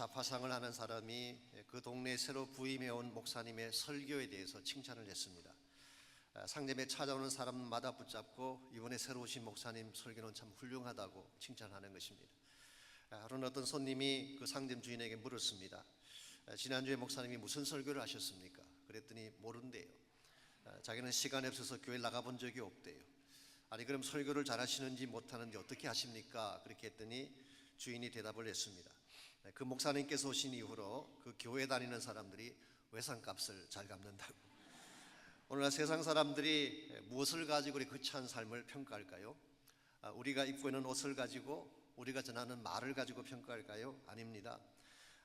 자파상을 하는 사람이 그 동네에 새로 부임해온 목사님의 설교에 대해서 칭찬을 했습니다. 상점에 찾아오는 사람마다 붙잡고 이번에 새로 오신 목사님 설교는 참 훌륭하다고 칭찬하는 것입니다. 하루는 어떤 손님이 그 상점 주인에게 물었습니다. 지난주에 목사님이 무슨 설교를 하셨습니까? 그랬더니 모른대요. 자기는 시간이 없어서 교회 나가본 적이 없대요. 아니 그럼 설교를 잘하시는지 못하는지 어떻게 하십니까? 그렇게 했더니 주인이 대답을 했습니다. 그 목사님께서 오신 이후로 그 교회 다니는 사람들이 외상값을 잘 갚는다고. 오늘날 세상 사람들이 무엇을 가지고 우리 거창한 삶을 평가할까요? 우리가 입고 있는 옷을 가지고, 우리가 전하는 말을 가지고 평가할까요? 아닙니다.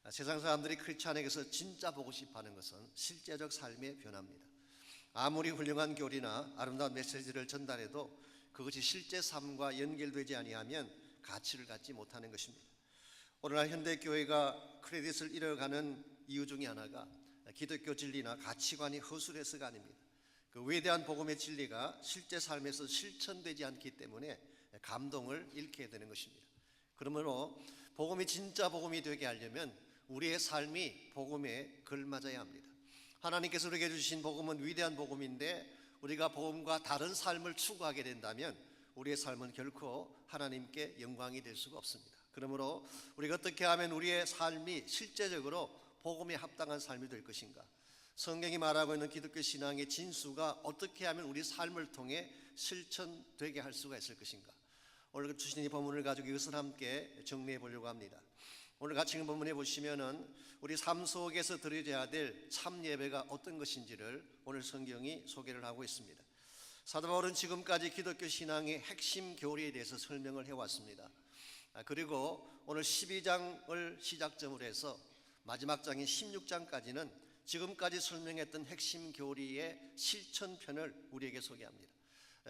세상 사람들이 크리스찬에게서 진짜 보고 싶어하는 것은 실제적 삶의 변화입니다. 아무리 훌륭한 교리나 아름다운 메시지를 전달해도 그것이 실제 삶과 연결되지 아니하면 가치를 갖지 못하는 것입니다. 오늘날 현대교회가 크레딧을 잃어가는 이유 중에 하나가 기독교 진리나 가치관이 허술해서가 아닙니다. 그 위대한 복음의 진리가 실제 삶에서 실천되지 않기 때문에 감동을 잃게 되는 것입니다. 그러므로 복음이 진짜 복음이 되게 하려면 우리의 삶이 복음에 걸맞아야 합니다. 하나님께서 우리에게 주신 복음은 위대한 복음인데 우리가 복음과 다른 삶을 추구하게 된다면 우리의 삶은 결코 하나님께 영광이 될 수가 없습니다. 그러므로 우리가 어떻게 하면 우리의 삶이 실제적으로 복음에 합당한 삶이 될 것인가? 성경이 말하고 있는 기독교 신앙의 진수가 어떻게 하면 우리 삶을 통해 실천되게 할 수가 있을 것인가? 오늘 주신 이 본문을 가지고 이것을 함께 정리해 보려고 합니다. 오늘 같이 읽은 본문에 보시면은 우리 삶 속에서 드려져야 될 참 예배가 어떤 것인지를 오늘 성경이 소개를 하고 있습니다. 사도 바울은 지금까지 기독교 신앙의 핵심 교리에 대해서 설명을 해왔습니다. 그리고 오늘 12장을 시작점으로 해서 마지막 장인 16장까지는 지금까지 설명했던 핵심 교리의 실천편을 우리에게 소개합니다.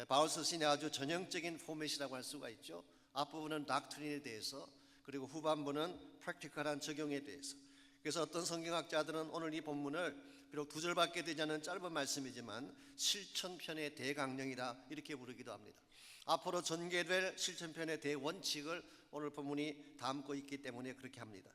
바울 서신의 아주 전형적인 포맷이라고 할 수가 있죠. 앞부분은 닥트린에 대해서, 그리고 후반부는 프랙티컬한 적용에 대해서. 그래서 어떤 성경학자들은 오늘 이 본문을 비록 두 절밖에 되지 않은 짧은 말씀이지만 실천편의 대강령이다 이렇게 부르기도 합니다. 앞으로 전개될 실천편의 대원칙을 오늘 본문이 담고 있기 때문에 그렇게 합니다.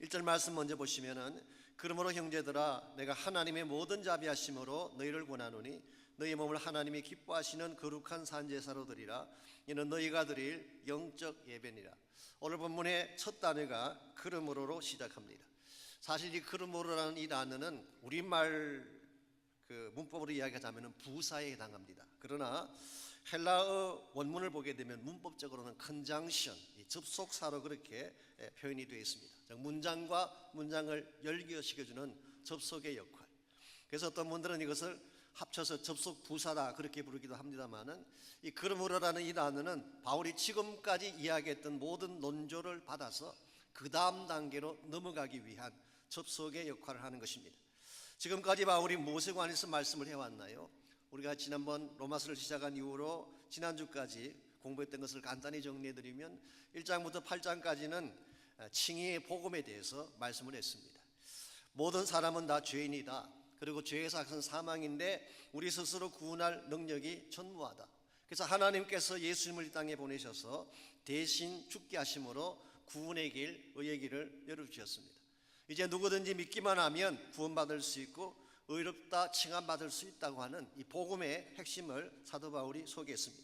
1절 말씀 먼저 보시면은 그러므로 형제들아 내가 하나님의 모든 자비하심으로 너희를 권하노니 너희 몸을 하나님이 기뻐하시는 거룩한 산제사로 드리라. 이는 너희가 드릴 영적 예배니라. 오늘 본문의 첫 단어가 그러므로로 시작합니다. 사실 이 그러므로라는 이 단어는 우리말 문법으로 이야기하자면 부사에 해당합니다. 그러나 헬라어 원문을 보게 되면 문법적으로는 컨정션, 접속사로 그렇게 표현이 되어 있습니다. 문장과 문장을 연결시켜주는 접속의 역할. 그래서 어떤 분들은 이것을 합쳐서 접속 부사다 그렇게 부르기도 합니다만은 이 그러므로라는 이 단어는 바울이 지금까지 이야기했던 모든 논조를 받아서 그 다음 단계로 넘어가기 위한 접속의 역할을 하는 것입니다. 지금까지 바울이 무엇에 관해서 말씀을 해왔나요? 우리가 지난번 로마서를 시작한 이후로 지난주까지 공부했던 것을 간단히 정리해드리면 1장부터 8장까지는 칭의의 복음에 대해서 말씀을 했습니다. 모든 사람은 다 죄인이다. 그리고 죄의 삭은 사망인데 우리 스스로 구원할 능력이 전무하다. 그래서 하나님께서 예수님을 이 땅에 보내셔서 대신 죽게 하심으로 구원의 길, 의의 길을 열어주셨습니다. 이제 누구든지 믿기만 하면 구원받을 수 있고 의롭다 칭함받을 수 있다고 하는 이 복음의 핵심을 사도 바울이 소개했습니다.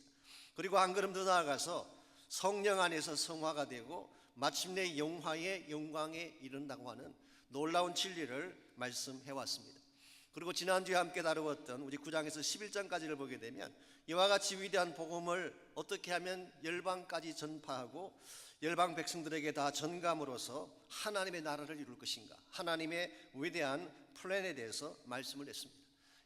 그리고 한 걸음 더 나아가서 성령 안에서 성화가 되고 마침내 영화의 영광에 이른다고 하는 놀라운 진리를 말씀해 왔습니다. 그리고 지난주에 함께 다루었던 우리 9장에서 11장까지를 보게 되면 이와 같이 위대한 복음을 어떻게 하면 열방까지 전파하고 열방 백성들에게 다 전감으로써 하나님의 나라를 이룰 것인가, 하나님의 위대한 플랜에 대해서 말씀을 했습니다.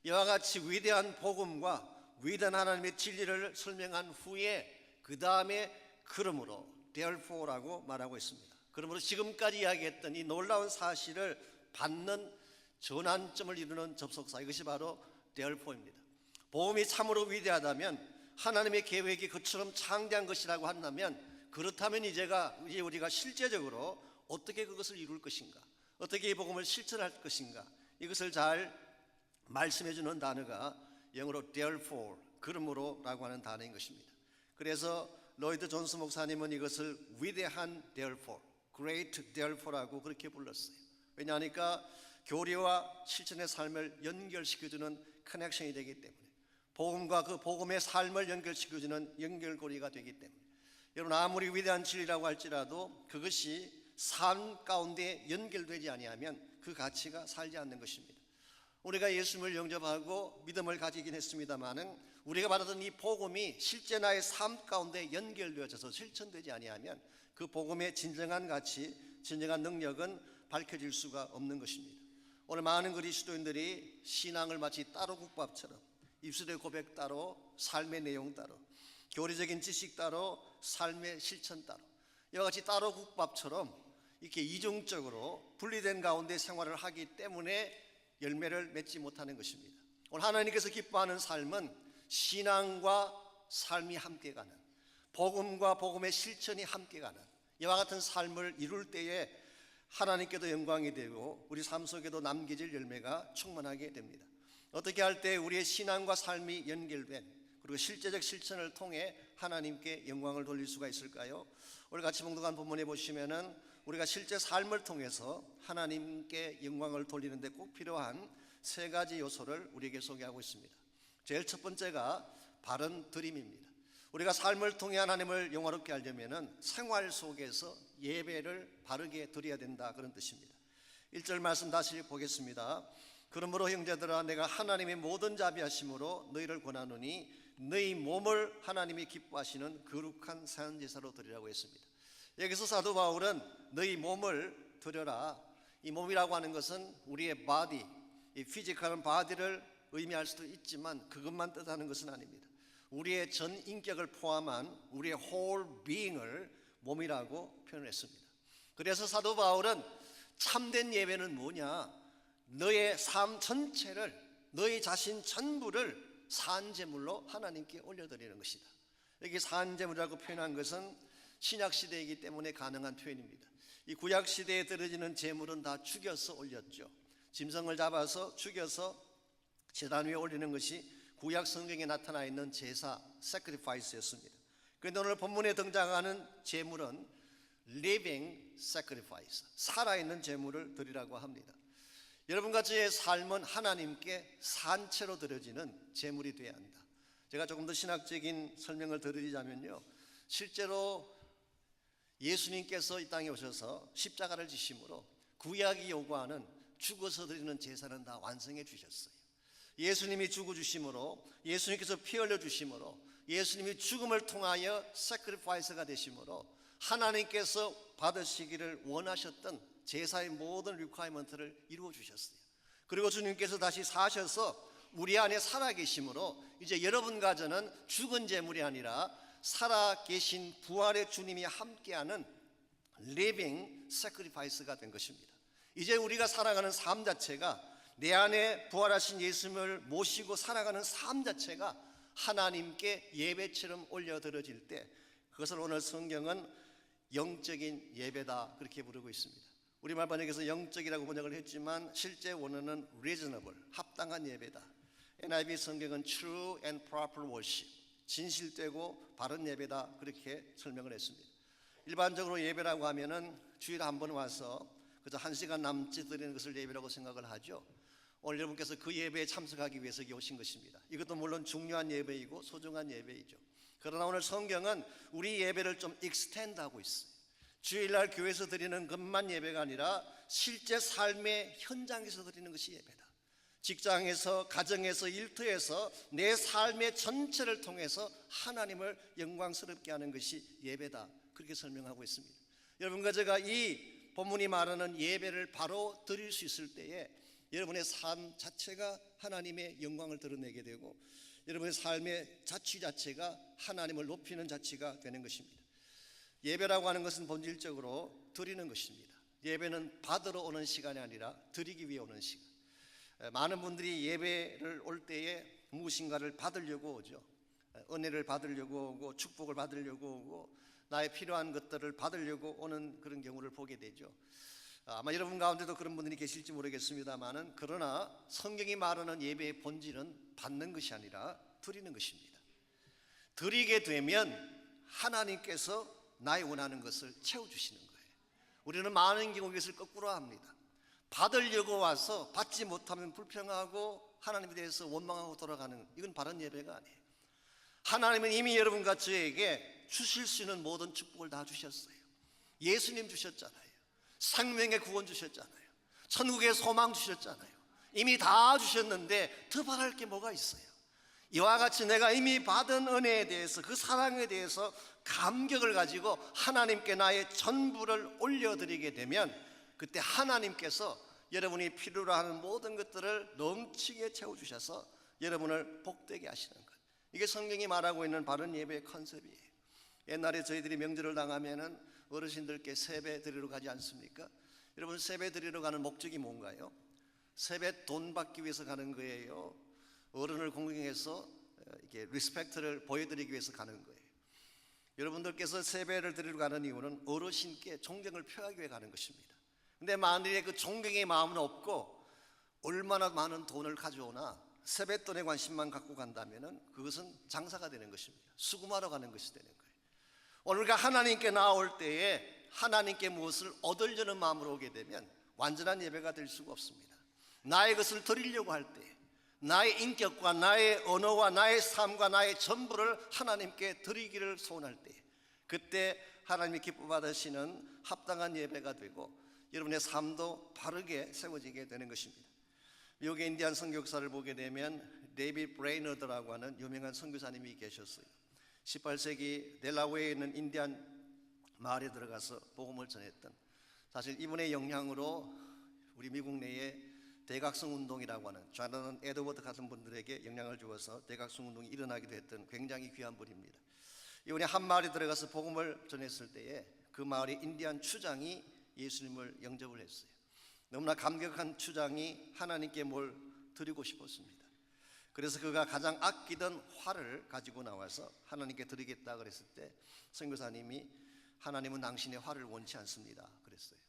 이와 같이 위대한 복음과 위대한 하나님의 진리를 설명한 후에 그 다음에 그러므로 therefore라고 말하고 있습니다. 그러므로 지금까지 이야기했던 이 놀라운 사실을 받는 전환점을 이루는 접속사, 이것이 바로 therefore입니다. 복음이 참으로 위대하다면 하나님의 계획이 그처럼 창대한 것이라고 한다면 그렇다면 이제 우리가 실제적으로 어떻게 그것을 이룰 것인가, 어떻게 이 복음을 실천할 것인가, 이것을 잘 말씀해 주는 단어가 영어로 therefore, 그러므로라고 하는 단어인 것입니다. 그래서 로이드 존스 목사님은 이것을 위대한 therefore, Great Therefore라고 그렇게 불렀어요. 왜냐하니까 교리와 실천의 삶을 연결시켜주는 커넥션이 되기 때문에, 복음과 그 복음의 삶을 연결시켜주는 연결고리가 되기 때문에, 여러분 아무리 위대한 진리라고 할지라도 그것이 삶 가운데 연결되지 아니하면 그 가치가 살지 않는 것입니다. 우리가 예수님을 영접하고 믿음을 가지긴 했습니다마는 우리가 받았던 이 복음이 실제 나의 삶 가운데 연결되어져서 실천되지 아니하면 그 복음의 진정한 가치, 진정한 능력은 밝혀질 수가 없는 것입니다. 오늘 많은 그리스도인들이 신앙을 마치 따로 국밥처럼 입술의 고백 따로, 삶의 내용 따로, 교리적인 지식 따로, 삶의 실천 따로, 이와 같이 따로 국밥처럼 이렇게 이중적으로 분리된 가운데 생활을 하기 때문에 열매를 맺지 못하는 것입니다. 오늘 하나님께서 기뻐하는 삶은 신앙과 삶이 함께 가는, 복음과 복음의 실천이 함께 가는 이와 같은 삶을 이룰 때에 하나님께도 영광이 되고 우리 삶 속에도 남겨질 열매가 충만하게 됩니다. 어떻게 할 때 우리의 신앙과 삶이 연결된, 그리고 실제적 실천을 통해 하나님께 영광을 돌릴 수가 있을까요? 오늘 같이 봉독한 본문에 보시면은 우리가 실제 삶을 통해서 하나님께 영광을 돌리는 데 꼭 필요한 세 가지 요소를 우리에게 소개하고 있습니다. 제일 첫 번째가 바른 드림입니다. 우리가 삶을 통해 하나님을 영화롭게 하려면은 생활 속에서 예배를 바르게 드려야 된다, 그런 뜻입니다. 1절 말씀 다시 보겠습니다. 그러므로 형제들아, 내가 하나님의 모든 자비하심으로 너희를 권하노니 너희 몸을 하나님이 기뻐하시는 거룩한 사형제사로 드리라고 했습니다. 여기서 사도 바울은 너희 몸을 드려라, 이 몸이라고 하는 것은 우리의 바디, 이 피지컬한 바디를 의미할 수도 있지만 그것만 뜻하는 것은 아닙니다. 우리의 전 인격을 포함한 우리의 whole being을 몸이라고 표현했습니다. 그래서 사도 바울은 참된 예배는 뭐냐? 너의 삶 전체를, 너의 자신 전부를 산제물로 하나님께 올려드리는 것이다. 여기 산제물이라고 표현한 것은 신약시대이기 때문에 가능한 표현입니다. 이 구약시대에 드려지는 제물은 다 죽여서 올렸죠. 짐승을 잡아서 죽여서 제단 위에 올리는 것이 구약 성경에 나타나 있는 제사, sacrifice였습니다. 그런데 오늘 본문에 등장하는 제물은 living sacrifice, 살아있는 제물을 드리라고 합니다. 여러분과 저의 삶은 하나님께 산채로 드려지는 제물이 되어야 한다. 제가 조금 더 신학적인 설명을 드리자면요, 실제로 예수님께서 이 땅에 오셔서 십자가를 지심으로 구약이 요구하는 죽어서 드리는 제사는 다 완성해 주셨어요. 예수님이 죽어 주심으로, 예수님께서 피 흘려 주심으로, 예수님이 죽음을 통하여 sacrifice가 되심으로 하나님께서 받으시기를 원하셨던 제사의 모든 리퀘어먼트를 이루어 주셨어요. 그리고 주님께서 다시 사셔서 우리 안에 살아계심으로 이제 여러분과 저는 죽은 제물이 아니라 살아계신 부활의 주님이 함께하는 living sacrifice가 된 것입니다. 이제 우리가 살아가는 삶 자체가, 내 안에 부활하신 예수님을 모시고 살아가는 삶 자체가 하나님께 예배처럼 올려드려질 때, 그것을 오늘 성경은 영적인 예배다, 그렇게 부르고 있습니다. 우리말 번역에서 영적이라고 번역을 했지만 실제 원어는 reasonable, 합당한 예배다. NIV 성경은 true and proper worship, 진실되고 바른 예배다, 그렇게 설명을 했습니다. 일반적으로 예배라고 하면은 주일에 한 번 와서 그저 1시간 남짓 드리는 것을 예배라고 생각을 하죠. 오늘 여러분께서 그 예배에 참석하기 위해서 여기 오신 것입니다. 이것도 물론 중요한 예배이고 소중한 예배이죠. 그러나 오늘 성경은 우리 예배를 좀 익스텐드하고 있어요. 주일날 교회에서 드리는 것만 예배가 아니라 실제 삶의 현장에서 드리는 것이 예배다. 직장에서, 가정에서, 일터에서 내 삶의 전체를 통해서 하나님을 영광스럽게 하는 것이 예배다, 그렇게 설명하고 있습니다. 여러분과 제가 이 본문이 말하는 예배를 바로 드릴 수 있을 때에 여러분의 삶 자체가 하나님의 영광을 드러내게 되고 여러분의 삶의 자취 자체가 하나님을 높이는 자취가 되는 것입니다. 예배라고 하는 것은 본질적으로 드리는 것입니다. 예배는 받으러 오는 시간이 아니라 드리기 위해 오는 시간. 많은 분들이 예배를 올 때에 무엇인가를 받으려고 오죠. 은혜를 받으려고 오고 축복을 받으려고 오고 나의 필요한 것들을 받으려고 오는 그런 경우를 보게 되죠. 아마 여러분 가운데도 그런 분들이 계실지 모르겠습니다만은, 그러나 성경이 말하는 예배의 본질은 받는 것이 아니라 드리는 것입니다. 드리게 되면 하나님께서 나의 원하는 것을 채워주시는 거예요. 우리는 많은 경우 이것을 거꾸로 합니다. 받으려고 와서 받지 못하면 불평하고 하나님에 대해서 원망하고 돌아가는, 이건 바른 예배가 아니에요. 하나님은 이미 여러분과 저에게 주실 수 있는 모든 축복을 다 주셨어요. 예수님 주셨잖아요. 생명의 구원 주셨잖아요. 천국의 소망 주셨잖아요. 이미 다 주셨는데 더 바랄 게 뭐가 있어요? 이와 같이 내가 이미 받은 은혜에 대해서, 그 사랑에 대해서 감격을 가지고 하나님께 나의 전부를 올려드리게 되면, 그때 하나님께서 여러분이 필요로 하는 모든 것들을 넘치게 채워주셔서 여러분을 복되게 하시는 것, 이게 성경이 말하고 있는 바른 예배의 컨셉이에요. 옛날에 저희들이 명절을 당하면은 어르신들께 세배 드리러 가지 않습니까? 여러분, 세배 드리러 가는 목적이 뭔가요? 세배 돈 받기 위해서 가는 거예요? 어른을 공경해서 이렇게 리스펙트를 보여드리기 위해서 가는 거예요? 여러분들께서 세배를 드리러 가는 이유는 어르신께 존경을 표하기 위해 가는 것입니다. 근데 만일에 그 존경의 마음은 없고 얼마나 많은 돈을 가져오나 세뱃돈에 관심만 갖고 간다면 그것은 장사가 되는 것입니다. 수금하러 가는 것이 되는 거예요. 오늘과 하나님께 나올 때에 하나님께 무엇을 얻으려는 마음으로 오게 되면 완전한 예배가 될 수가 없습니다. 나의 것을 드리려고 할 때, 나의 인격과 나의 언어와 나의 삶과 나의 전부를 하나님께 드리기를 소원할 때, 그때 하나님이 기뻐 받으시는 합당한 예배가 되고 여러분의 삶도 바르게 세워지게 되는 것입니다. 미국의 인디안 선교사를 보게 되면 데이비드 브레이너드라고 하는 유명한 선교사님이 계셨어요. 18세기 델라웨어에 있는 인디안 마을에 들어가서 복음을 전했던, 사실 이분의 영향으로 우리 미국 내에 대각성 운동이라고 하는 조나단 에드워드 같은 분들에게 영향을 주어서 대각성 운동이 일어나기도 했던 굉장히 귀한 분입니다. 이분이 한 마을에 들어가서 복음을 전했을 때에 그 마을의 인디안 추장이 예수님을 영접을 했어요. 너무나 감격한 추장이 하나님께 뭘 드리고 싶었습니다. 그래서 그가 가장 아끼던 활을 가지고 나와서 하나님께 드리겠다 그랬을 때 선교사님이 하나님은 당신의 활을 원치 않습니다 그랬어요.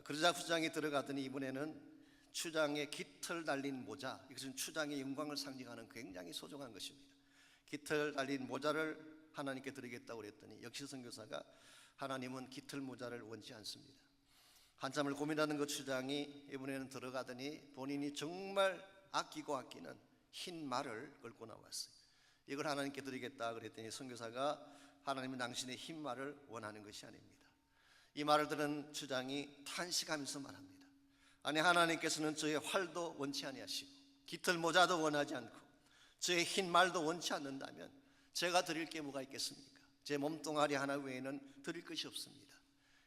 그러자 추장이 들어가더니 이번에는 추장의 깃털 달린 모자, 이것은 추장의 영광을 상징하는 굉장히 소중한 것입니다. 깃털 달린 모자를 하나님께 드리겠다고 그랬더니 역시 선교사가 하나님은 깃털 모자를 원치 않습니다. 한참을 고민하는 그 추장이 이번에는 들어가더니 본인이 정말 아끼고 아끼는 흰 말을 끌고 나왔어요. 이걸 하나님께 드리겠다 그랬더니 선교사가 하나님은 당신의 흰 말을 원하는 것이 아닙니다. 이 말을 들은 추장이 탄식하면서 말합니다. 아니, 하나님께서는 저의 활도 원치 아니하시고 깃털 모자도 원하지 않고 저의 흰 말도 원치 않는다면 제가 드릴 게 뭐가 있겠습니까? 제 몸뚱아리 하나 외에는 드릴 것이 없습니다.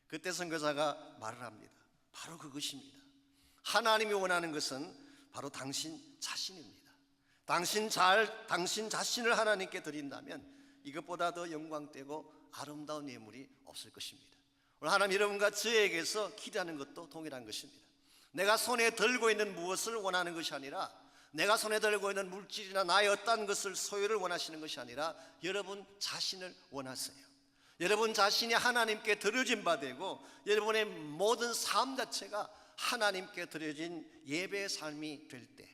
그때 선교사가 말을 합니다. 바로 그것입니다. 하나님이 원하는 것은 바로 당신 자신입니다. 당신 자신을 하나님께 드린다면 이것보다 더 영광되고 아름다운 예물이 없을 것입니다. 오늘 하나님 여러분과 저에게서 기대하는 것도 동일한 것입니다. 내가 손에 들고 있는 무엇을 원하는 것이 아니라, 내가 손에 들고 있는 물질이나 나의 어떤 것을 소유를 원하시는 것이 아니라 여러분 자신을 원하세요. 여러분 자신이 하나님께 드려진 바 되고 여러분의 모든 삶 자체가 하나님께 드려진 예배의 삶이 될 때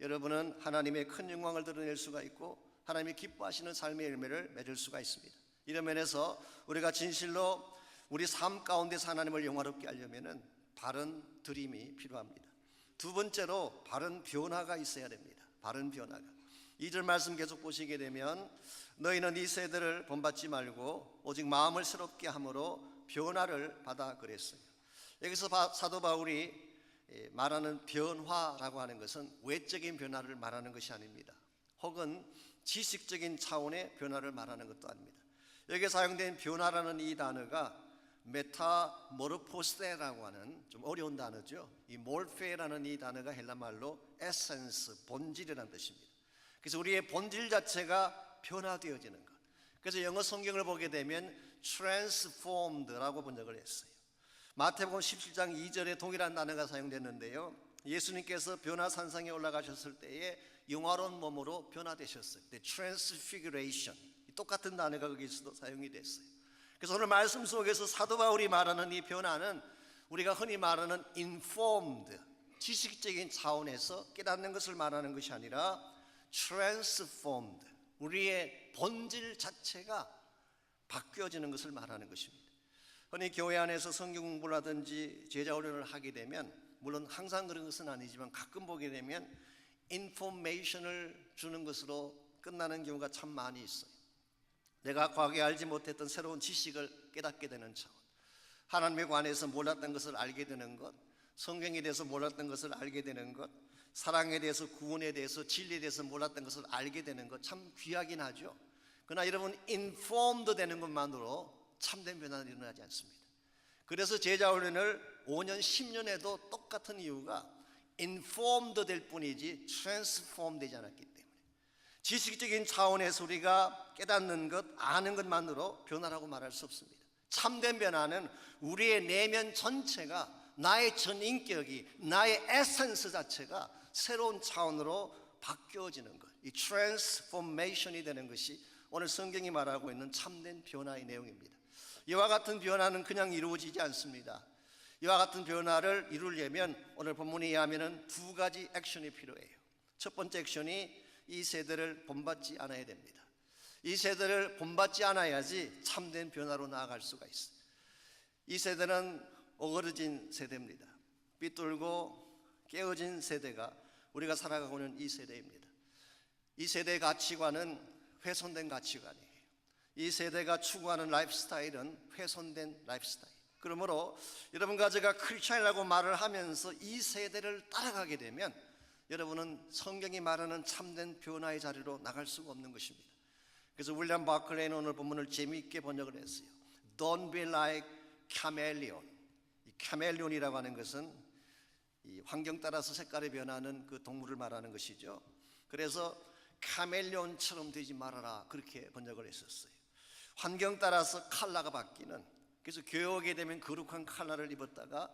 여러분은 하나님의 큰 영광을 드러낼 수가 있고 하나님이 기뻐하시는 삶의 열매를 맺을 수가 있습니다. 이런 면에서 우리가 진실로 우리 삶 가운데서 하나님을 영화롭게 하려면 바른 드림이 필요합니다. 두 번째로 바른 변화가 있어야 됩니다. 바른 변화가. 2절 말씀 계속 보시게 되면 너희는 이 세대를 본받지 말고 오직 마음을 새롭게 함으로 변화를 받아 그랬어요. 여기서 사도 바울이 말하는 변화라고 하는 것은 외적인 변화를 말하는 것이 아닙니다. 혹은 지식적인 차원의 변화를 말하는 것도 아닙니다. 여기에 사용된 변화라는 이 단어가 메타모르포스라고 하는 좀 어려운 단어죠. 이 몰페라는 이 단어가 헬라말로 에센스, 본질이라는 뜻입니다. 그래서 우리의 본질 자체가 변화되어지는 것. 그래서 영어 성경을 보게 되면 transformed라고 번역을 했어요. 마태복음 17장 2절에 동일한 단어가 사용됐는데요, 예수님께서 변화산상에 올라가셨을 때에 영화로운 몸으로 변화되셨어요. transfiguration, 똑같은 단어가 거기서도 사용이 됐어요. 그래서 오늘 말씀 속에서 사도 바울이 말하는 이 변화는 우리가 흔히 말하는 informed, 지식적인 차원에서 깨닫는 것을 말하는 것이 아니라 transformed, 우리의 본질 자체가 바뀌어지는 것을 말하는 것입니다. 흔히 교회 안에서 성경 공부를 하든지 제자 훈련을 하게 되면, 물론 항상 그런 것은 아니지만 가끔 보게 되면 인포메이션을 주는 것으로 끝나는 경우가 참 많이 있어요. 내가 과거에 알지 못했던 새로운 지식을 깨닫게 되는 차원, 하나님에 관해서 몰랐던 것을 알게 되는 것, 성경에 대해서 몰랐던 것을 알게 되는 것, 사랑에 대해서, 구원에 대해서, 진리에 대해서 몰랐던 것을 알게 되는 것, 참 귀하긴 하죠. 그러나 여러분, 인폼드 되는 것만으로 참된 변화는 일어나지 않습니다. 그래서 제자훈련을 5년, 10년 해도 똑같은 이유가 인폼드 될 뿐이지 트랜스폼 되지 않았기 때문에, 지식적인 차원에서 우리가 깨닫는 것, 아는 것만으로 변화라고 말할 수 없습니다. 참된 변화는 우리의 내면 전체가, 나의 전 인격이, 나의 에센스 자체가 새로운 차원으로 바뀌어지는 것, 이 트랜스포메이션이 되는 것이 오늘 성경이 말하고 있는 참된 변화의 내용입니다. 이와 같은 변화는 그냥 이루어지지 않습니다. 이와 같은 변화를 이루려면 오늘 본문에 의하면 두 가지 액션이 필요해요. 첫 번째 액션이 이 세대를 본받지 않아야 됩니다. 이 세대를 본받지 않아야지 참된 변화로 나아갈 수가 있어요. 이 세대는 어그러진 세대입니다. 삐뚤고 깨어진 세대가 우리가 살아가고 있는 이 세대입니다. 이 세대의 가치관은 훼손된 가치관이에요. 이 세대가 추구하는 라이프스타일은 훼손된 라이프스타일. 그러므로 여러분과 제가 크리스찬이라고 말을 하면서 이 세대를 따라가게 되면 여러분은 성경이 말하는 참된 변화의 자리로 나갈 수가 없는 것입니다. 그래서 윌리엄 바클레이는 오늘 본문을 재미있게 번역을 했어요. Don't be like chameleon. 이 카멜레온이라고 하는 것은 이 환경 따라서 색깔이 변하는 그 동물을 말하는 것이죠. 그래서 카멜레온처럼 되지 말아라, 그렇게 번역을 했었어요. 환경 따라서 컬러가 바뀌는, 그래서 교회 오게 되면 거룩한 컬러를 입었다가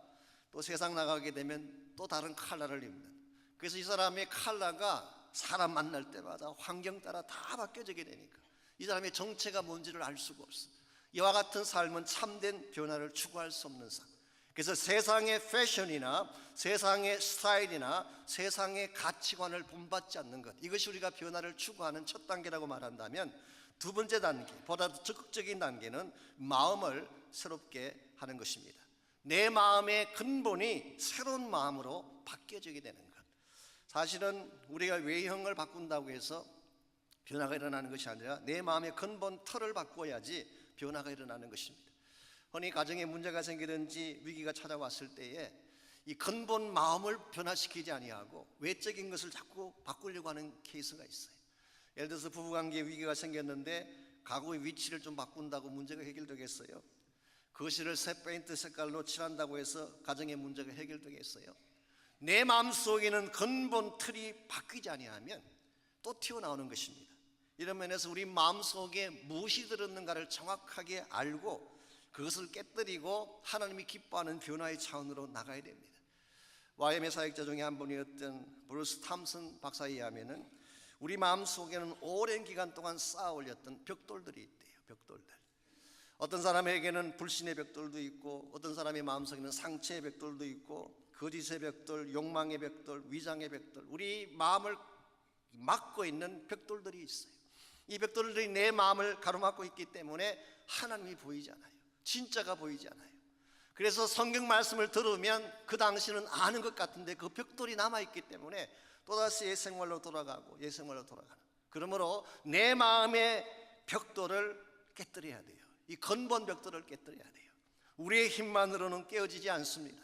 또 세상 나가게 되면 또 다른 컬러를 입는, 그래서 이 사람의 컬러가 사람 만날 때마다 환경 따라 다 바뀌어지게 되니까 이 사람의 정체가 뭔지를 알 수가 없어. 이와 같은 삶은 참된 변화를 추구할 수 없는 삶. 그래서 세상의 패션이나 세상의 스타일이나 세상의 가치관을 본받지 않는 것, 이것이 우리가 변화를 추구하는 첫 단계라고 말한다면, 두 번째 단계, 보다 더 적극적인 단계는 마음을 새롭게 하는 것입니다. 내 마음의 근본이 새로운 마음으로 바뀌어지게 되는 것. 사실은 우리가 외형을 바꾼다고 해서 변화가 일어나는 것이 아니라 내 마음의 근본 틀을 바꿔야지 변화가 일어나는 것입니다. 흔히 가정에 문제가 생기든지 위기가 찾아왔을 때에 이 근본 마음을 변화시키지 아니하고 외적인 것을 자꾸 바꾸려고 하는 케이스가 있어요. 예를 들어서 부부관계에 위기가 생겼는데 가구의 위치를 좀 바꾼다고 문제가 해결되겠어요? 거실을 새 페인트 색깔로 칠한다고 해서 가정의 문제가 해결되겠어요? 내 마음속에는 근본 틀이 바뀌지 아니하면 또 튀어나오는 것입니다. 이런 면에서 우리 마음속에 무엇이 들었는가를 정확하게 알고 그것을 깨뜨리고 하나님이 기뻐하는 변화의 차원으로 나가야 됩니다. YM의 사역자 중에 한 분이었던 브루스 탐슨 박사에 의하면 우리 마음속에는 오랜 기간 동안 쌓아 올렸던 벽돌들이 있대요. 벽돌들. 어떤 사람에게는 불신의 벽돌도 있고, 어떤 사람의 마음속에는 상처의 벽돌도 있고, 거짓의 벽돌, 욕망의 벽돌, 위장의 벽돌, 우리 마음을 막고 있는 벽돌들이 있어요. 이 벽돌들이 내 마음을 가로막고 있기 때문에 하나님이 보이지 않아요. 진짜가 보이지 않아요. 그래서 성경 말씀을 들으면 그 당시는 아는 것 같은데 그 벽돌이 남아있기 때문에 또다시 옛생활로 돌아가고 옛생활로 돌아가는, 그러므로 내 마음의 벽돌을 깨뜨려야 돼요. 이 근본 벽돌을 깨뜨려야 돼요. 우리의 힘만으로는 깨어지지 않습니다.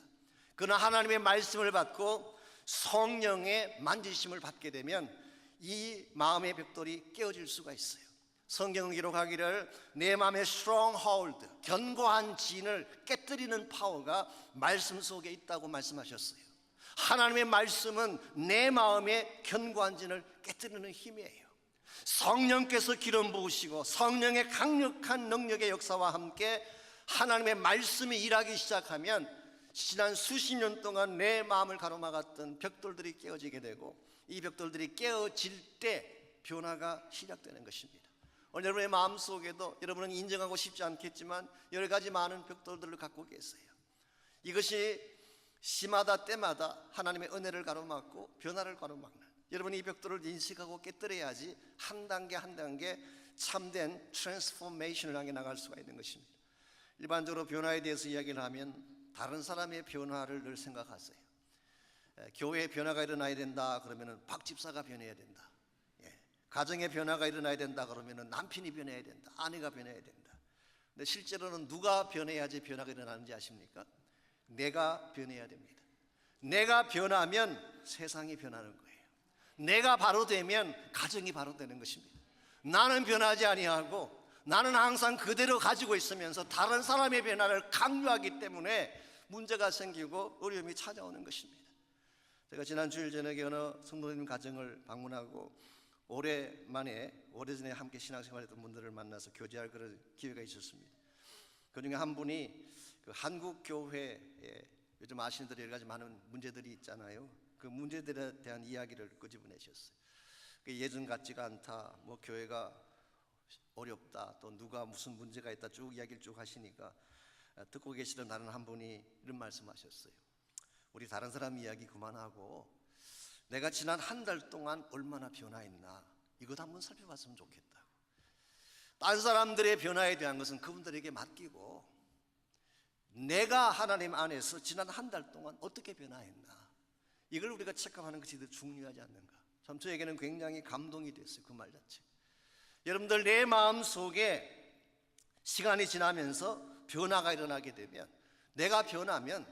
그러나 하나님의 말씀을 받고 성령의 만지심을 받게 되면 이 마음의 벽돌이 깨어질 수가 있어요. 성경은 기록하기를 내 마음의 stronghold, 견고한 진을 깨뜨리는 파워가 말씀 속에 있다고 말씀하셨어요. 하나님의 말씀은 내 마음의 견고한 진을 깨뜨리는 힘이에요. 성령께서 기름 부으시고 성령의 강력한 능력의 역사와 함께 하나님의 말씀이 일하기 시작하면 지난 수십 년 동안 내 마음을 가로막았던 벽돌들이 깨어지게 되고, 이 벽돌들이 깨어질 때 변화가 시작되는 것입니다. 오늘 여러분의 마음속에도 여러분은 인정하고 싶지 않겠지만 여러 가지 많은 벽돌들을 갖고 계세요. 이것이 시마다 때마다 하나님의 은혜를 가로막고 변화를 가로막는, 여러분이 이 벽돌을 인식하고 깨뜨려야지 한 단계 한 단계 참된 트랜스포메이션을 향해 나갈 수가 있는 것입니다. 일반적으로 변화에 대해서 이야기를 하면 다른 사람의 변화를 늘 생각하세요. 교회에 변화가 일어나야 된다 그러면 박 집사가 변해야 된다. 가정에 변화가 일어나야 된다 그러면 남편이 변해야 된다, 아내가 변해야 된다. 근데 실제로는 누가 변해야지 변화가 일어나는지 아십니까? 내가 변해야 됩니다. 내가 변하면 세상이 변하는 거예요. 내가 바로 되면 가정이 바로 되는 것입니다. 나는 변하지 아니하고 나는 항상 그대로 가지고 있으면서 다른 사람의 변화를 강요하기 때문에 문제가 생기고 어려움이 찾아오는 것입니다. 제가 지난 주일 저녁에 어느 성도님 가정을 방문하고 오래전에 함께 신앙생활했던 분들을 만나서 교제할 그런 기회가 있었습니다. 그 중에 한 분이 그 한국 교회에 요즘 아시는 대로 여러 가지 많은 문제들이 있잖아요. 그 문제들에 대한 이야기를 끄집어내셨어요. 예전 같지가 않다, 뭐 교회가 어렵다, 또 누가 무슨 문제가 있다 쭉 이야기를 쭉 하시니까 듣고 계시던 다른 한 분이 이런 말씀하셨어요. 우리 다른 사람 이야기 그만하고 내가 지난 한 달 동안 얼마나 변화했나 이것 한번 살펴봤으면 좋겠다고. 다른 사람들의 변화에 대한 것은 그분들에게 맡기고 내가 하나님 안에서 지난 한 달 동안 어떻게 변화했나 이걸 우리가 체크하는 것이 더 중요하지 않는가. 참 저에게는 굉장히 감동이 됐어요. 그 말 자체. 여러분들 내 마음속에 시간이 지나면서 변화가 일어나게 되면 내가 변하면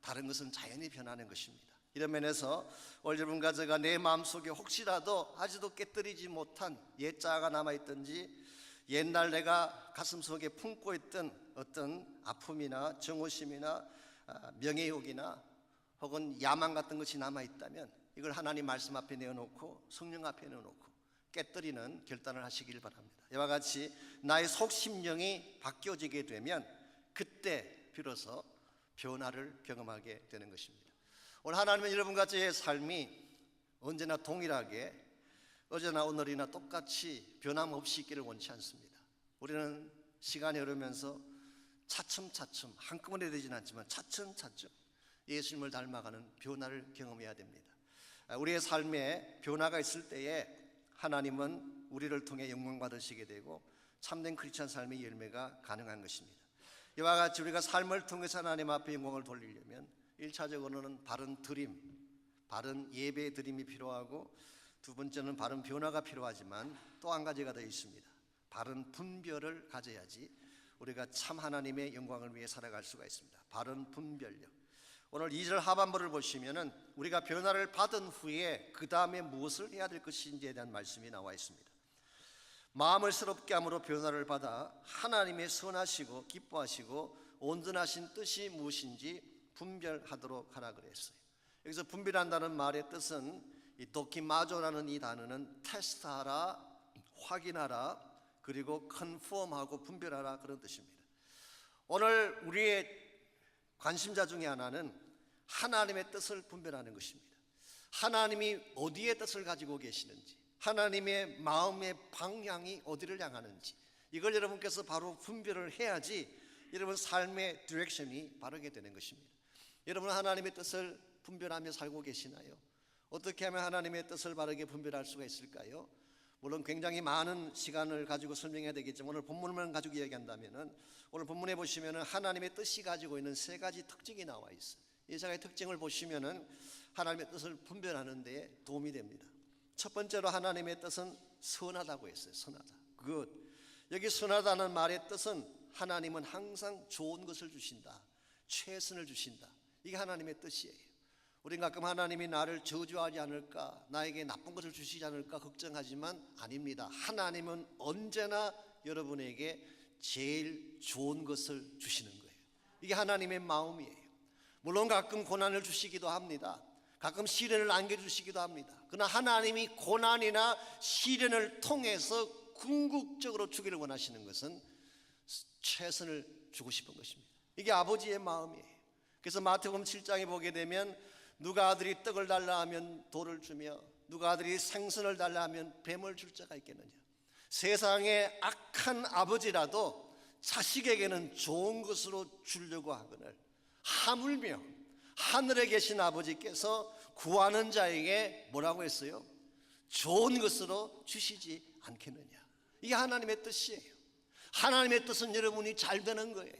다른 것은 자연히 변하는 것입니다. 이런 면에서 오늘 여러분과 제가 내 마음속에 혹시라도 아직도 깨뜨리지 못한 옛자가 남아있든지 옛날 내가 가슴속에 품고 있던 어떤 아픔이나 정오심이나 명예욕이나 혹은 야망 같은 것이 남아있다면 이걸 하나님 말씀 앞에 내어놓고 성령 앞에 내어놓고 깨뜨리는 결단을 하시길 바랍니다. 이와 같이 나의 속심령이 바뀌어지게 되면 그때 비로소 변화를 경험하게 되는 것입니다. 오늘 하나님은 여러분과 저의 삶이 언제나 동일하게 어제나 오늘이나 똑같이 변함없이 있기를 원치 않습니다. 우리는 시간이 흐르면서 차츰차츰 한꺼번에 되지는 않지만 차츰차츰 예수님을 닮아가는 변화를 경험해야 됩니다. 우리의 삶에 변화가 있을 때에 하나님은 우리를 통해 영광 받으시게 되고 참된 크리스찬 삶의 열매가 가능한 것입니다. 이와 같이 우리가 삶을 통해서 하나님 앞에 영광을 돌리려면 1차적으로는 바른 드림, 바른 예배 드림이 필요하고 두 번째는 바른 변화가 필요하지만 또 한 가지가 더 있습니다. 바른 분별을 가져야지 우리가 참 하나님의 영광을 위해 살아갈 수가 있습니다. 바른 분별력. 오늘 2절 하반부를 보시면은 우리가 변화를 받은 후에 그 다음에 무엇을 해야 될 것인지에 대한 말씀이 나와 있습니다. 마음을 새롭게 함으로 변화를 받아 하나님의 선하시고 기뻐하시고 온전하신 뜻이 무엇인지 분별하도록 하라 그랬어요. 여기서 분별한다는 말의 뜻은 이 도키마조라는 이 단어는 테스트하라, 확인하라, 그리고 컨펌하고 분별하라 그런 뜻입니다. 오늘 우리의 관심자 중에 하나는 하나님의 뜻을 분별하는 것입니다. 하나님이 어디에 뜻을 가지고 계시는지, 하나님의 마음의 방향이 어디를 향하는지 이걸 여러분께서 바로 분별을 해야지 여러분 삶의 디렉션이 바르게 되는 것입니다. 여러분 하나님의 뜻을 분별하며 살고 계시나요? 어떻게 하면 하나님의 뜻을 바르게 분별할 수가 있을까요? 물론 굉장히 많은 시간을 가지고 설명해야 되겠지만 오늘 본문만 가지고 이야기한다면 오늘 본문에 보시면 하나님의 뜻이 가지고 있는 세 가지 특징이 나와 있어요. 이 세 가지 특징을 보시면 하나님의 뜻을 분별하는 데 도움이 됩니다. 첫 번째로 하나님의 뜻은 선하다고 했어요. 선하다. good. 여기 선하다는 말의 뜻은 하나님은 항상 좋은 것을 주신다, 최선을 주신다. 이게 하나님의 뜻이에요. 우리는 가끔 하나님이 나를 저주하지 않을까, 나에게 나쁜 것을 주시지 않을까 걱정하지만 아닙니다. 하나님은 언제나 여러분에게 제일 좋은 것을 주시는 거예요. 이게 하나님의 마음이에요. 물론 가끔 고난을 주시기도 합니다. 가끔 시련을 안겨주시기도 합니다. 그러나 하나님이 고난이나 시련을 통해서 궁극적으로 주기를 원하시는 것은 최선을 주고 싶은 것입니다. 이게 아버지의 마음이에요. 그래서 마태복음 7장에 보게 되면 누가 아들이 떡을 달라 하면 돌을 주며 누가 아들이 생선을 달라 하면 뱀을 줄 자가 있겠느냐. 세상의 악한 아버지라도 자식에게는 좋은 것으로 주려고 하거늘 하물며 하늘에 계신 아버지께서 구하는 자에게 뭐라고 했어요? 좋은 것으로 주시지 않겠느냐. 이게 하나님의 뜻이에요. 하나님의 뜻은 여러분이 잘 되는 거예요.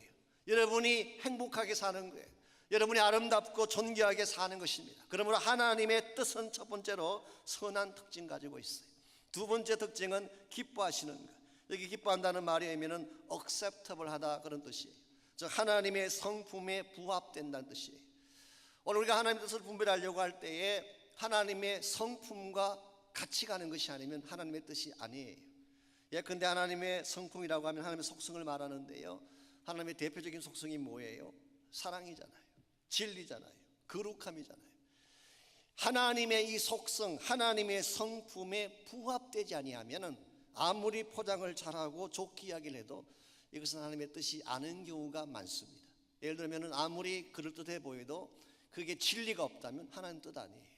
여러분이 행복하게 사는 거예요. 여러분이 아름답고 존귀하게 사는 것입니다. 그러므로 하나님의 뜻은 첫 번째로 선한 특징 가지고 있어요. 두 번째 특징은 기뻐하시는 것. 여기 기뻐한다는 말의 의미는 acceptable 하다 그런 뜻이에요. 즉 하나님의 성품에 부합된다는 뜻이에요. 오늘 우리가 하나님의 뜻을 분별하려고 할 때에 하나님의 성품과 같이 가는 것이 아니면 하나님의 뜻이 아니에요. 예컨대 하나님의 성품이라고 하면 하나님의 속성을 말하는데요, 하나님의 대표적인 속성이 뭐예요? 사랑이잖아요, 진리잖아요, 거룩함이잖아요. 하나님의 이 속성, 하나님의 성품에 부합되지 아니하면은 아무리 포장을 잘하고 좋게 이야기를 해도 이것은 하나님의 뜻이 아닌 경우가 많습니다. 예를 들면 아무리 그럴듯해 보여도 그게 진리가 없다면 하나님 뜻 아니에요.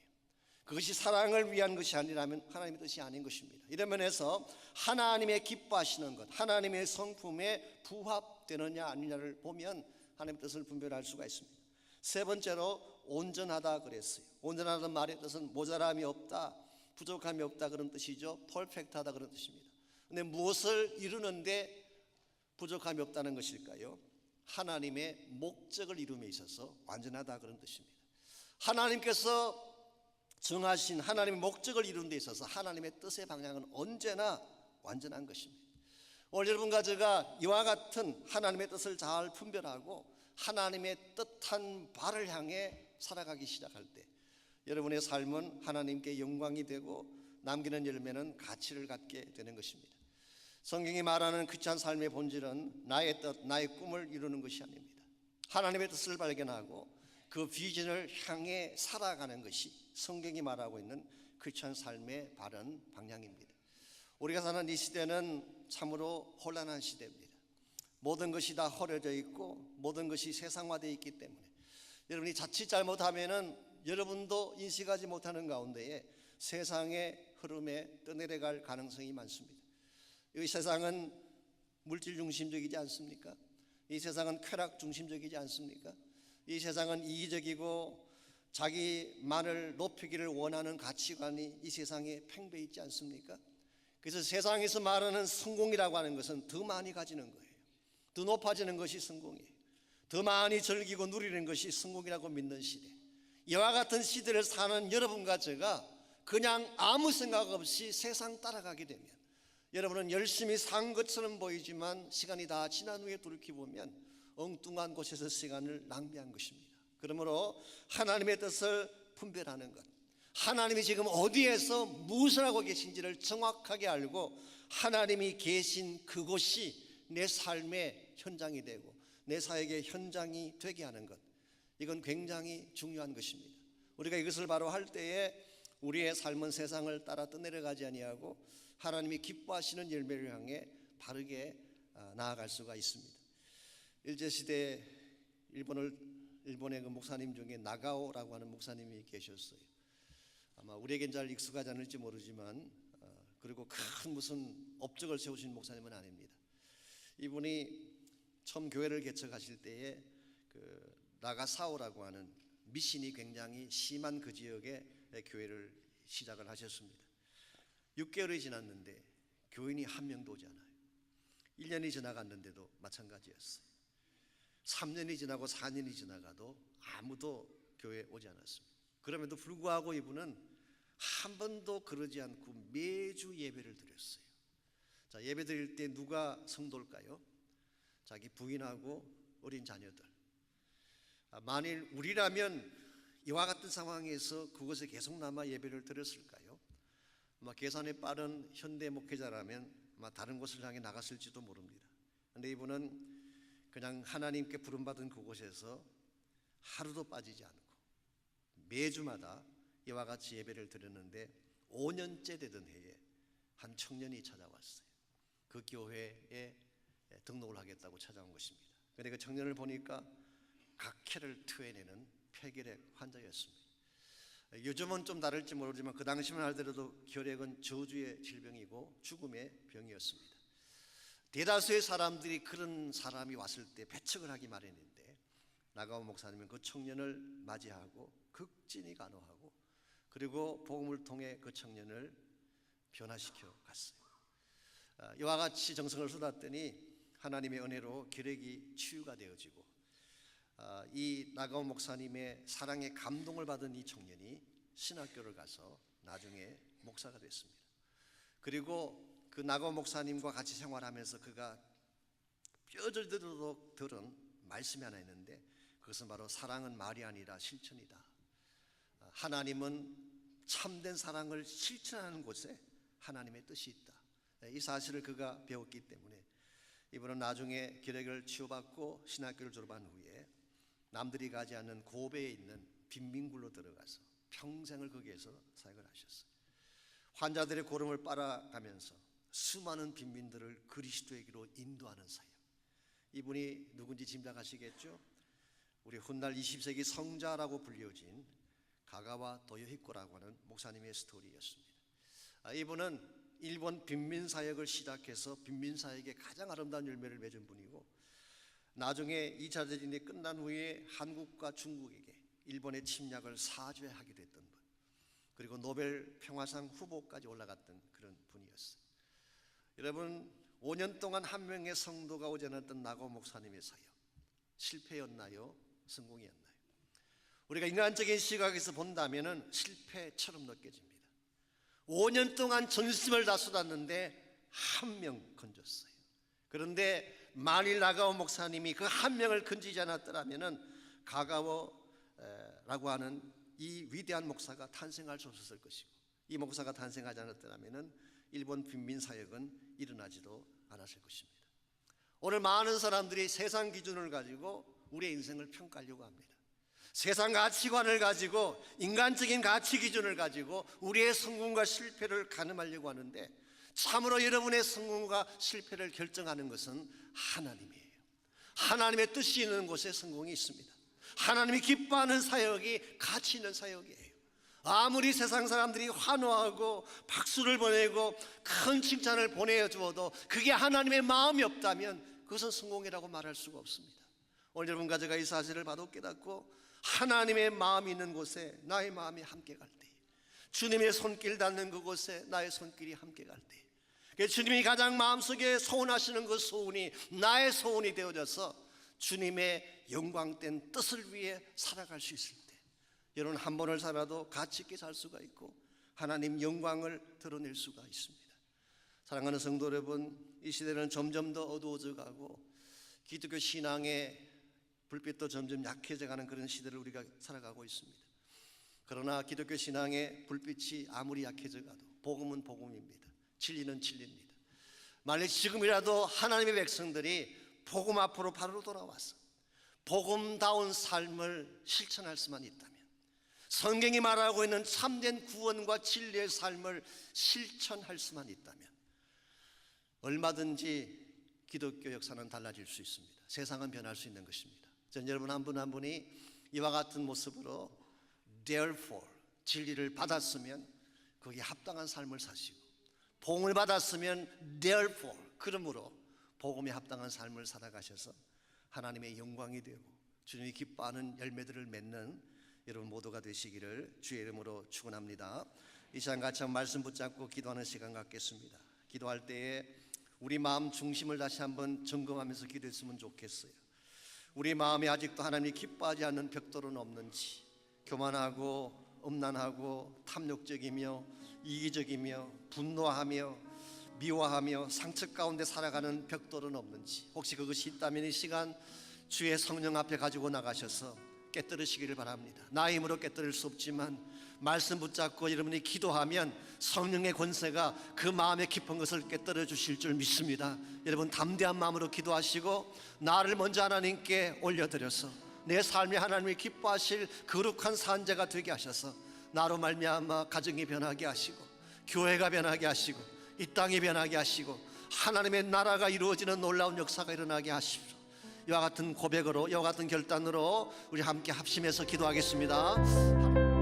그것이 사랑을 위한 것이 아니라면 하나님의 뜻이 아닌 것입니다. 이런 면에서 하나님의 기뻐하시는 것, 하나님의 성품에 부합되느냐 아니냐를 보면 하나님의 뜻을 분별할 수가 있습니다. 세 번째로 온전하다 그랬어요. 온전하다는 말의 뜻은 모자람이 없다, 부족함이 없다 그런 뜻이죠. 퍼펙트하다 그런 뜻입니다. 근데 무엇을 이루는데 부족함이 없다는 것일까요? 하나님의 목적을 이룸에 있어서 완전하다 그런 뜻입니다. 하나님께서 정하신 하나님의 목적을 이루는 데 있어서 하나님의 뜻의 방향은 언제나 완전한 것입니다. 오늘 여러분과 제가 이와 같은 하나님의 뜻을 잘 분별하고 하나님의 뜻한 바를 향해 살아가기 시작할 때 여러분의 삶은 하나님께 영광이 되고 남기는 열매는 가치를 갖게 되는 것입니다. 성경이 말하는 크리스찬 삶의 본질은 나의 뜻, 나의 꿈을 이루는 것이 아닙니다. 하나님의 뜻을 발견하고 그 비전을 향해 살아가는 것이 성경이 말하고 있는 크리스찬 삶의 바른 방향입니다. 우리가 사는 이 시대는 참으로 혼란한 시대입니다. 모든 것이 다 허려져 있고 모든 것이 세상화되어 있기 때문에 여러분이 자칫 잘못하면은 여러분도 인식하지 못하는 가운데에 세상의 흐름에 떠내려갈 가능성이 많습니다. 이 세상은 물질 중심적이지 않습니까? 이 세상은 쾌락 중심적이지 않습니까? 이 세상은 이기적이고 자기만을 높이기를 원하는 가치관이 이 세상에 팽배해 있지 않습니까? 그래서 세상에서 말하는 성공이라고 하는 것은 더 많이 가지는 거예요. 더 높아지는 것이 성공이에요. 더 많이 즐기고 누리는 것이 성공이라고 믿는 시대. 이와 같은 시대를 사는 여러분과 제가 그냥 아무 생각 없이 세상 따라가게 되면 여러분은 열심히 산 것처럼 보이지만 시간이 다 지난 후에 돌이켜보면 엉뚱한 곳에서 시간을 낭비한 것입니다. 그러므로 하나님의 뜻을 분별하는 것, 하나님이 지금 어디에서 무엇을 하고 계신지를 정확하게 알고 하나님이 계신 그곳이 내 삶의 현장이 되고 내 사역의 현장이 되게 하는 것, 이건 굉장히 중요한 것입니다. 우리가 이것을 바로 할 때에 우리의 삶은 세상을 따라 떠내려가지 아니하고 하나님이 기뻐하시는 열매를 향해 바르게 나아갈 수가 있습니다. 일제시대 일본의 그 목사님 중에 나가오라고 하는 목사님이 계셨어요. 아마 우리에겐 잘 익숙하지 않을지 모르지만 그리고 큰 무슨 업적을 세우신 목사님은 아닙니다. 이분이 처음 교회를 개척하실 때에 그 나가사오라고 하는 미신이 굉장히 심한 그 지역에 교회를 시작을 하셨습니다. 6개월이 지났는데 교인이 한 명도 오지 않아요. 1년이 지나갔는데도 마찬가지였어요. 3년이 지나고 4년이 지나가도 아무도 교회에 오지 않았습니다. 그럼에도 불구하고 이분은 한 번도 그러지 않고 매주 예배를 드렸어요. 자, 예배 드릴 때 누가 성도일까요? 자기 부인하고 어린 자녀들. 만일 우리라면 이와 같은 상황에서 그곳에 계속 남아 예배를 드렸을까요? 아마 계산이 빠른 현대 목회자라면 아마 다른 곳을 향해 나갔을지도 모릅니다. 그런데 이분은 그냥 하나님께 부름받은 그곳에서 하루도 빠지지 않고 매주마다 이와 같이 예배를 드렸는데 5년째 되던 해에 한 청년이 찾아왔어요. 그 교회에 등록을 하겠다고 찾아온 것입니다. 그런데 그 청년을 보니까 각혈을 토해내는 폐결핵 환자였습니다. 요즘은 좀 다를지 모르지만 그 당시만 하더라도 결핵은 저주의 질병이고 죽음의 병이었습니다. 대다수의 사람들이 그런 사람이 왔을 때 배척을 하기 마련인데 나가오 목사님은 그 청년을 맞이하고 극진히 간호하고 그리고 복음을 통해 그 청년을 변화시켜 갔어요. 이와 같이 정성을 쏟았더니 하나님의 은혜로 기력이 치유가 되어지고 이 나가온 목사님의 사랑에 감동을 받은 이 청년이 신학교를 가서 나중에 목사가 됐습니다. 그리고 그 나가온 목사님과 같이 생활하면서 그가 뼈저리도록 들은 말씀이 하나 있는데, 그것은 바로 사랑은 말이 아니라 실천이다. 하나님은 참된 사랑을 실천하는 곳에 하나님의 뜻이 있다. 이 사실을 그가 배웠기 때문에 이분은 나중에 기력을 치유받고 신학교를 졸업한 후에 남들이 가지 않는 고베에 있는 빈민굴로 들어가서 평생을 거기에서 사역을 하셨어요. 환자들의 고름을 빨아가면서 수많은 빈민들을 그리스도에게로 인도하는 사역. 이분이 누군지 짐작하시겠죠? 우리 훗날 20세기 성자라고 불려진 가가와 도요히코라고 하는 목사님의 스토리였습니다. 이분은 일본 빈민사역을 시작해서 빈민사역의 가장 아름다운 열매를 맺은 분이고, 나중에 2차 대전이 끝난 후에 한국과 중국에게 일본의 침략을 사죄하기도 했던 분, 그리고 노벨 평화상 후보까지 올라갔던 그런 분이었어요. 여러분, 5년 동안 한 명의 성도가 오지 않았던 나고 목사님의 사역, 실패였나요? 성공이었나요? 우리가 인간적인 시각에서 본다면 실패처럼 느껴집니다. 5년 동안 전심을 다 쏟았는데 한 명 건졌어요. 그런데 만일 나가오 목사님이 그 한 명을 건지지 않았더라면 가가오라고 하는 이 위대한 목사가 탄생할 수 없었을 것이고, 이 목사가 탄생하지 않았더라면 일본 빈민사역은 일어나지도 않았을 것입니다. 오늘 많은 사람들이 세상 기준을 가지고 우리의 인생을 평가하려고 합니다. 세상 가치관을 가지고, 인간적인 가치 기준을 가지고 우리의 성공과 실패를 가늠하려고 하는데, 참으로 여러분의 성공과 실패를 결정하는 것은 하나님이에요. 하나님의 뜻이 있는 곳에 성공이 있습니다. 하나님이 기뻐하는 사역이 가치 있는 사역이에요. 아무리 세상 사람들이 환호하고 박수를 보내고 큰 칭찬을 보내주어도 그게 하나님의 마음이 없다면 그것은 성공이라고 말할 수가 없습니다. 오늘 여러분과 제가 이 사실을 바로 깨닫고 하나님의 마음이 있는 곳에 나의 마음이 함께 갈 때, 주님의 손길 닿는 그곳에 나의 손길이 함께 갈 때, 주님이 가장 마음속에 소원하시는 그 소원이 나의 소원이 되어져서 주님의 영광된 뜻을 위해 살아갈 수 있을 때, 여러분 한 번을 살아도 가치 있게 살 수가 있고 하나님 영광을 드러낼 수가 있습니다. 사랑하는 성도 여러분, 이 시대는 점점 더 어두워져 가고 기독교 신앙의 불빛도 점점 약해져가는 그런 시대를 우리가 살아가고 있습니다. 그러나 기독교 신앙의 불빛이 아무리 약해져가도 복음은 복음입니다. 진리는 진리입니다. 만약 지금이라도 하나님의 백성들이 복음 앞으로 바로 돌아와서 복음다운 삶을 실천할 수만 있다면, 성경이 말하고 있는 참된 구원과 진리의 삶을 실천할 수만 있다면 얼마든지 기독교 역사는 달라질 수 있습니다. 세상은 변할 수 있는 것입니다. 전 여러분 한 분 한 분이 이와 같은 모습으로 therefore 진리를 받았으면 거기에 합당한 삶을 사시고, 복음을 받았으면 therefore 그러므로 복음에 합당한 삶을 살아가셔서 하나님의 영광이 되고 주님이 기뻐하는 열매들을 맺는 여러분 모두가 되시기를 주의 이름으로 축원합니다. 이 시간 같이 한번 말씀 붙잡고 기도하는 시간 갖겠습니다. 기도할 때에 우리 마음 중심을 다시 한번 점검하면서 기도했으면 좋겠어요. 우리 마음에 아직도 하나님이 기뻐하지 않는 벽돌은 없는지, 교만하고 음란하고 탐욕적이며 이기적이며 분노하며 미워하며 상처 가운데 살아가는 벽돌은 없는지, 혹시 그것이 있다면 이 시간 주의 성령 앞에 가지고 나가셔서 깨뜨리시기를 바랍니다. 나의 힘으로 깨뜨릴 수 없지만 말씀 붙잡고 여러분이 기도하면 성령의 권세가 그 마음의 깊은 것을 깨뜨려 주실 줄 믿습니다. 여러분 담대한 마음으로 기도하시고 나를 먼저 하나님께 올려드려서 내 삶에 하나님이 기뻐하실 거룩한 산재가 되게 하셔서 나로 말미암아 가정이 변하게 하시고 교회가 변하게 하시고 이 땅이 변하게 하시고 하나님의 나라가 이루어지는 놀라운 역사가 일어나게 하십시오. 이와 같은 고백으로, 이와 같은 결단으로 우리 함께 합심해서 기도하겠습니다.